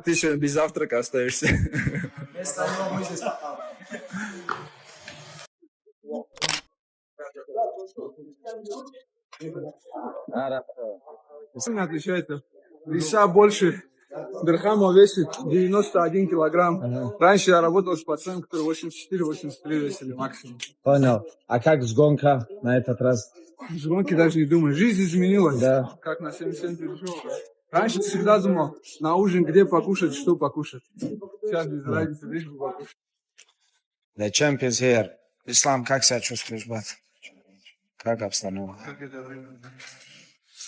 Ты еще без завтрака остаешься. Сильно отличается. Веса больше. Берхамов весит 91 килограмм. Раньше я работал с пацаном, который 84-83 весили максимум. Понял. А как с гонка на этот раз? С гонки даже не думаю. Жизнь изменилась. Да. Как на 77 перешел. Раньше всегда думал, на ужин где покушать, что покушать. Сейчас без разницы, лишь бы покушать. The champ is here. Ислам, как себя чувствуешь, брат? Как обстановка? Как это время?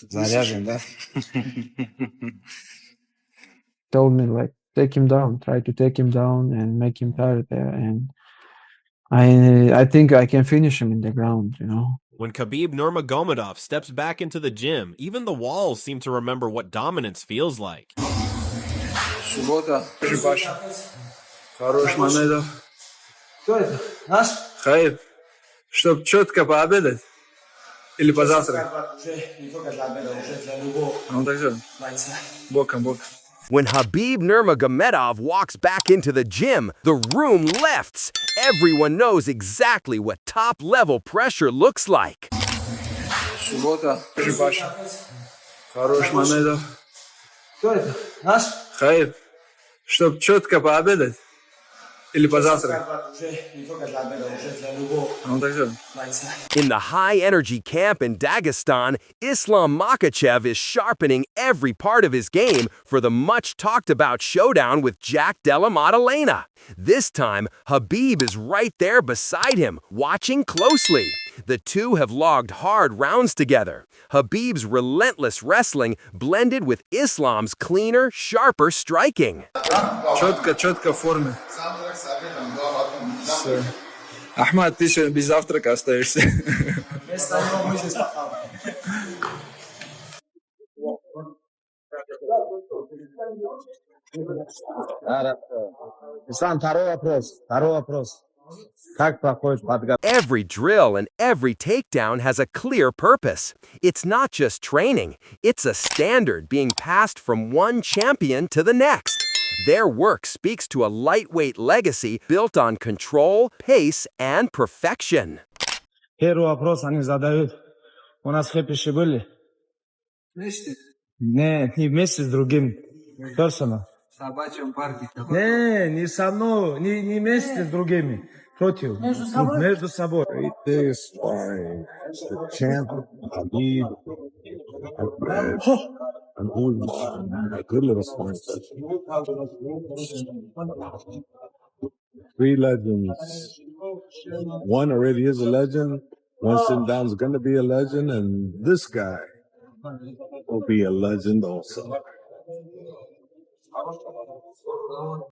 Заряжен, да? Told me like take him down, try to take him down and make him tired there, and I think I can finish him in the ground, you know. When Khabib Nurmagomedov steps back into the gym, even the walls seem to remember what dominance feels like. Суббота, Паша. Хорош Мамедов. Кто это? Наш? Khabib, чтоб четко пообедать или позавтракать? Не только для обеда, уже для любого Ну так же, бойца. боком. When Khabib Nurmagomedov walks back into the gym, the room lifts. Everyone knows exactly what top-level pressure looks like. Суббота, Паша. Хорош Мамедов. Кто это? Наш? Khabib, чтоб четко пообедать или позавтракать? Уже не только для обеда, уже для любого Ну так же. бойца. In the high-energy camp in Dagestan, Islam Makhachev is sharpening every part of his game for the much-talked-about showdown with Jack Della Maddalena. This time, Khabib is right there beside him, watching closely. The two have logged hard rounds together. Khabib's relentless wrestling blended with Islam's cleaner, sharper striking. Четко в форме. Все. Ахмад, ты еще без завтрака остаешься. Ислам, второй вопрос. Как проходит подготовка? Every drill and every takedown has a clear purpose. It's not just training, it's a standard being passed from one champion to the next. Their work speaks to a lightweight legacy built on control, pace, and perfection. Первый вопрос они задают. У нас хэппиши были? Вместе? Не вместе с другим. Персонал. В собачьем парке. Не со мной, не вместе с другими. Против. Между собой. This by the champ, Khabib, and who a good little fight. Three legends. One already is a legend. One sitting down is going to be a legend, and this guy will be a legend also.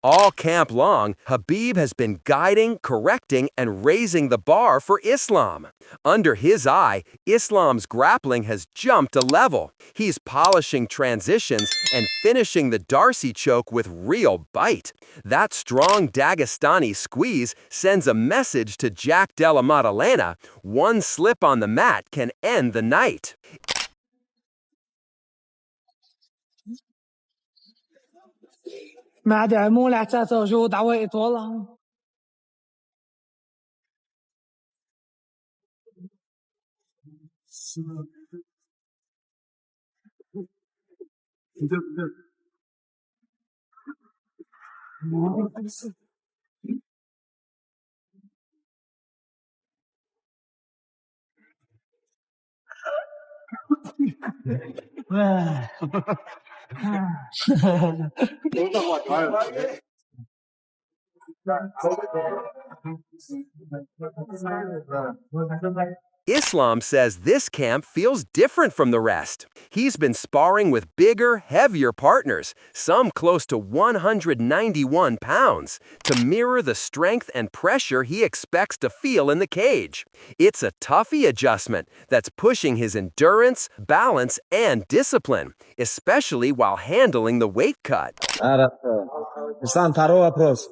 All camp long, Khabib has been guiding, correcting, and raising the bar for Islam. Under his eye, Islam's grappling has jumped a level. He's polishing transitions and finishing the Darcy choke with real bite. That strong Dagestani squeeze sends a message to Jack Della Maddalena. One slip on the mat can end the night. ما دعموا لعتاته وجود عوائد والله Islam says this camp feels different from the rest. He's been sparring with bigger, heavier partners, some close to 191 pounds, to mirror the strength and pressure he expects to feel in the cage. It's a toughy adjustment that's pushing his endurance, balance, and discipline, especially while handling the weight cut. Ислам, второй вопрос.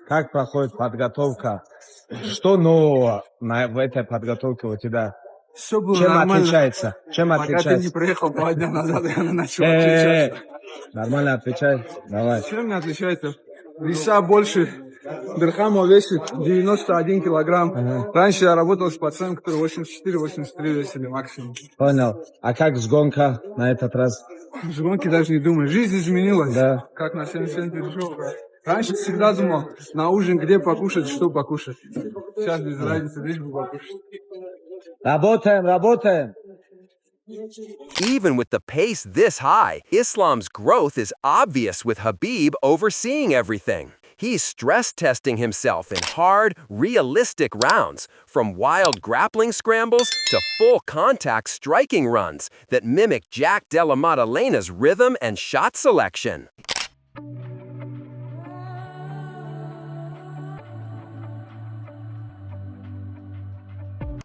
Как проходит подготовка? Что нового в этой подготовке у тебя? Все было Чем нормально. отличается? Пока ты не приехал 2 дня назад, я начал отвечать. Нормально отвечай. Давай. Чем не отличается? Веса больше. Дирхамов весит 91 килограмм. Раньше я работал с пацаном, который 84-83 весили максимум. Понял. А как сгонка на этот раз? В гонке даже не думаю. Жизнь изменилась. Да. Как на 70 пришел. Раньше всегда думал, на ужин где покушать, что покушать. Сейчас без разницы, лишь бы покушать. Работаем, работаем. Even with the pace this high, Islam's growth is obvious with Khabib overseeing everything. He's stress testing himself in hard, realistic rounds, from wild grappling scrambles to full contact striking runs that mimic Jack Della Maddalena's rhythm and shot selection.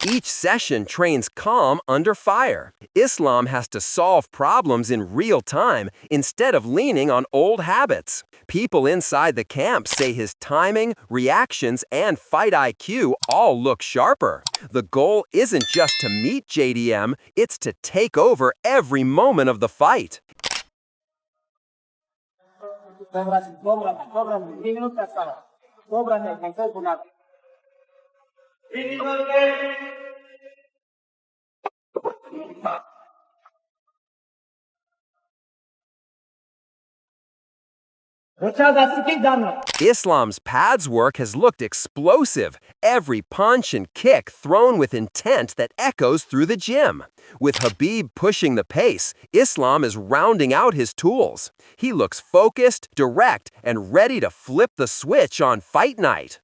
Each session trains calm under fire. Islam has to solve problems in real time instead of leaning on old habits. People inside the camp say his timing, reactions, and fight IQ all look sharper. The goal isn't just to meet JDM, it's to take over every moment of the fight. Islam's pads work has looked explosive, every punch and kick thrown with intent that echoes through the gym. With Khabib pushing the pace, Islam is rounding out his tools. He looks focused, direct, and ready to flip the switch on fight night.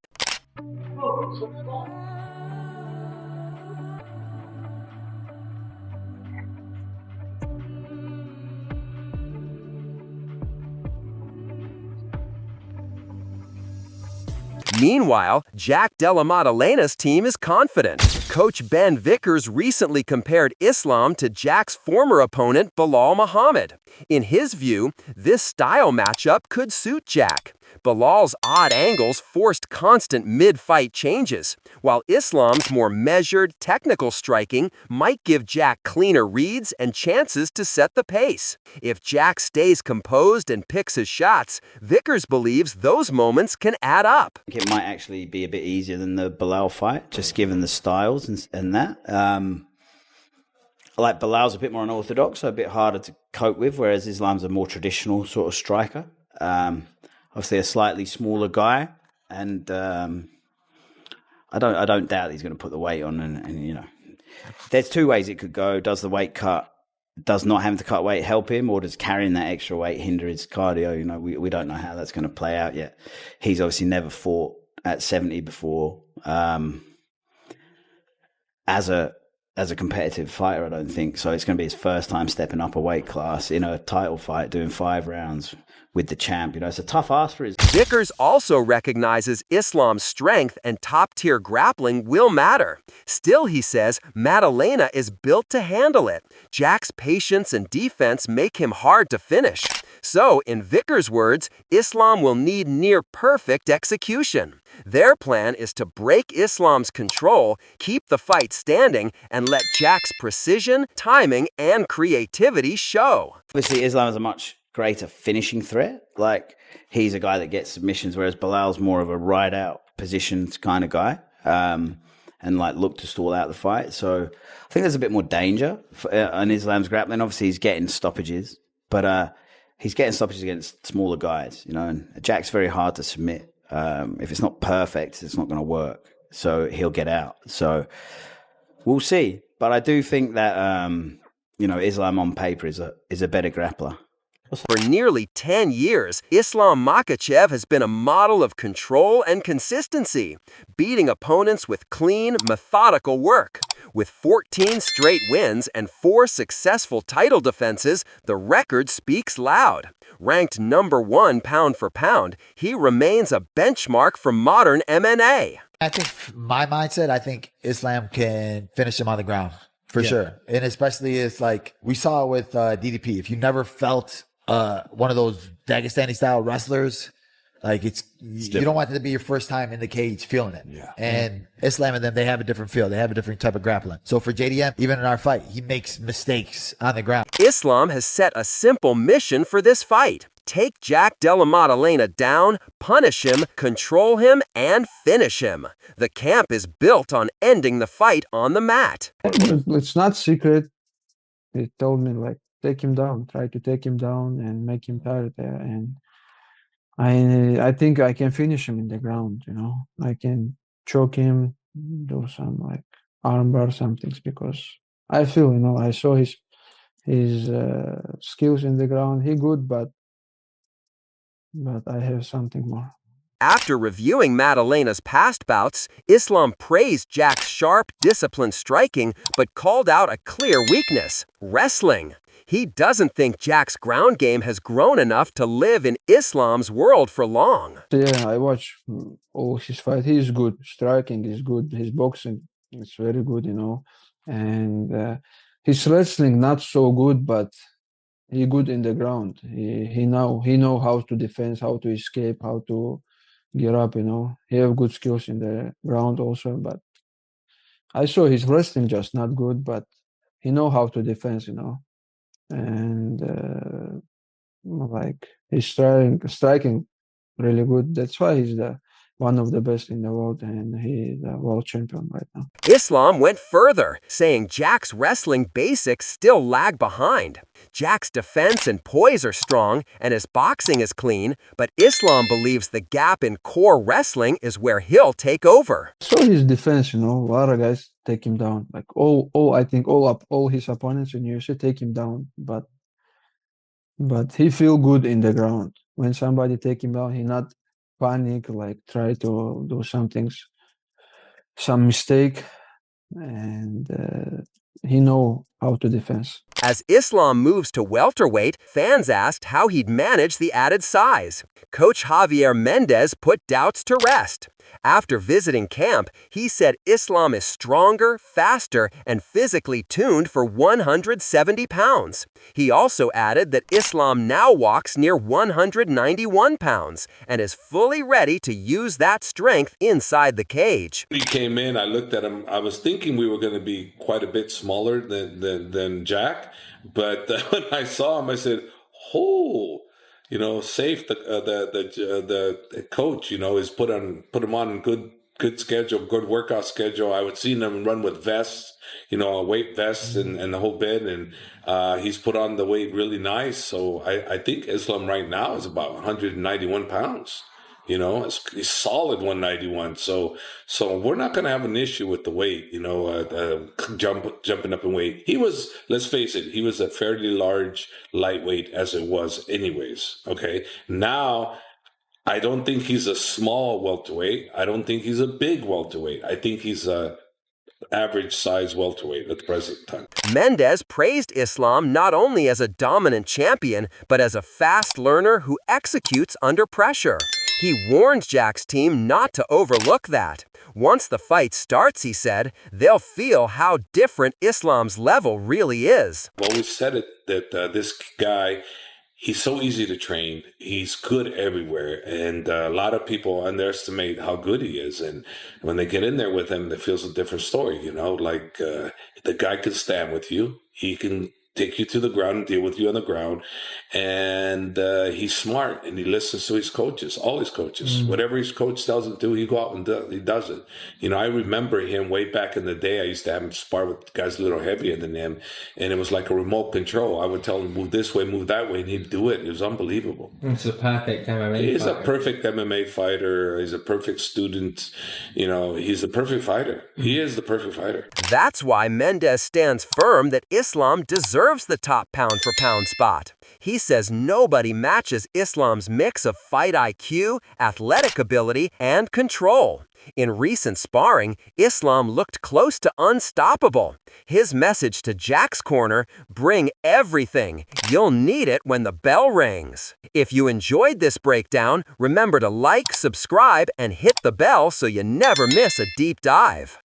Meanwhile, Jack Della Maddalena's team is confident. Coach Ben Vickers recently compared Islam to Jack's former opponent, Bilal Muhammad. In his view, this style matchup could suit Jack. Bilal's odd angles forced constant mid-fight changes, while Islam's more measured, technical striking might give Jack cleaner reads and chances to set the pace. If Jack stays composed and picks his shots, Vickers believes those moments can add up. It might actually be a bit easier than the Bilal fight, just given the styles and that. Like Bilal's a bit more unorthodox, so a bit harder to cope with, whereas Islam's a more traditional sort of striker. Obviously a slightly smaller guy, and I don't doubt he's going to put the weight on. And you know, there's two ways it could go. Does the weight cut, does not having to cut weight help him, or does carrying that extra weight hinder his cardio? You know, we don't know how that's going to play out yet. He's obviously never fought at 70 before. As a competitive fighter, I don't think so. It's going to be his first time stepping up a weight class in a title fight, doing 5 rounds with the champ. You know, it's a tough ask for his. Vickers also recognizes Islam's strength and top-tier grappling will matter. Still, he says, Maddalena is built to handle it. Jack's patience and defense make him hard to finish. So, in Vickers' words, Islam will need near-perfect execution. Their plan is to break Islam's control, keep the fight standing, and let Jack's precision, timing, and creativity show. Obviously, Islam is a much greater finishing threat. Like, he's a guy that gets submissions, whereas Bilal's more of a ride-out positions kind of guy, and like look to stall out the fight. So I think there's a bit more danger on Islam's grappling. Obviously, he's getting stoppages, but he's getting stoppages against smaller guys, you know, and Jack's very hard to submit. If it's not perfect, it's not going to work. So he'll get out. So we'll see. But I do think that, you know, Islam on paper is a better grappler. For nearly 10 years, Islam Makhachev has been a model of control and consistency, beating opponents with clean, methodical work. With 14 straight wins and 4 successful title defenses, the record speaks loud. Ranked number 1 pound for pound, he remains a benchmark for modern MMA. I think my mindset, I think Islam can finish him on the ground for sure. And especially it's like we saw with DDP. If you never felt one of those Dagestani style wrestlers Like you don't want it to be your first time in the cage feeling it. Yeah. And Islam and them, they have a different feel. They have a different type of grappling. So for JDM, even in our fight, he makes mistakes on the ground. Islam has set a simple mission for this fight. Take Jack Della Maddalena down, punish him, control him, and finish him. The camp is built on ending the fight on the mat. It's not secret. He told me like take him down, try to take him down and make him tired there. And I think I can finish him in the ground. You know, I can choke him, do some like armbar some things because I feel I saw his skills in the ground. He good, but I have something more. After reviewing Maddalena's past bouts, Islam praised Jack's sharp, disciplined striking, but called out a clear weakness: wrestling. He doesn't think Jack's ground game has grown enough to live in Islam's world for long. Yeah, I watch all his fight. He is good. Striking is good. His boxing is very good, and his wrestling not so good, but he good in the ground. He know how to defend, how to escape, how to get up. He have good skills in the ground also. But I saw his wrestling just not good, but he know how to defend. And like he's striking really good. That's why he's one of the best in the world, and he's a world champion right now. Islam went further, saying Jack's wrestling basics still lag behind. Jack's defense and poise are strong, and his boxing is clean, but Islam believes the gap in core wrestling is where he'll take over. So his defense, a lot of guys take him down. Like I think all his opponents in UFC take him down, but he feel good in the ground. When somebody take him down, he not panic, like try to do some mistake, and he know how to defend. As Islam moves to welterweight, fans asked how he'd manage the added size. Coach Javier Mendez put doubts to rest. After visiting camp, he said Islam is stronger, faster, and physically tuned for 170 pounds. He also added that Islam now walks near 191 pounds and is fully ready to use that strength inside the cage. When he came in, I looked at him. I was thinking we were going to be quite a bit smaller than Jack, but when I saw him, I said, "Oh." Safe. The coach, is put him on good schedule, good workout schedule. I would see him run with vests, a weight vest and the whole bit, and he's put on the weight really nice. So I think Islam right now is about 191 pounds. It's solid 191. So we're not going to have an issue with the weight, jumping up in weight. He was, let's face it, he was a fairly large lightweight as it was anyways. Okay. Now, I don't think he's a small welterweight. I don't think he's a big welterweight. I think he's a average size welterweight at the present time. Mendez praised Islam not only as a dominant champion, but as a fast learner who executes under pressure. He warned Jack's team not to overlook that. Once the fight starts, he said, they'll feel how different Islam's level really is. Well, we said it that this guy, he's so easy to train. He's good everywhere. And a lot of people underestimate how good he is. And when they get in there with him, it feels a different story, like the guy can stand with you. He can take you to the ground and deal with you on the ground. And he's smart and he listens to his coaches, all his coaches. Whatever his coach tells him to do, he go out and he does it. I remember him way back in the day. I used to have him spar with guys a little heavier than him. And it was like a remote control. I would tell him, move this way, move that way, and he'd do it. It was unbelievable. He's a perfect MMA fighter. He's a perfect MMA fighter. He's a perfect student. He's a perfect fighter. He is the perfect fighter. That's why Mendez stands firm that Islam deserves the top pound-for-pound spot. He says nobody matches Islam's mix of fight IQ, athletic ability, and control. In recent sparring, Islam looked close to unstoppable. His message to Jack's corner, bring everything. You'll need it when the bell rings. If you enjoyed this breakdown, remember to like, subscribe, and hit the bell so you never miss a deep dive.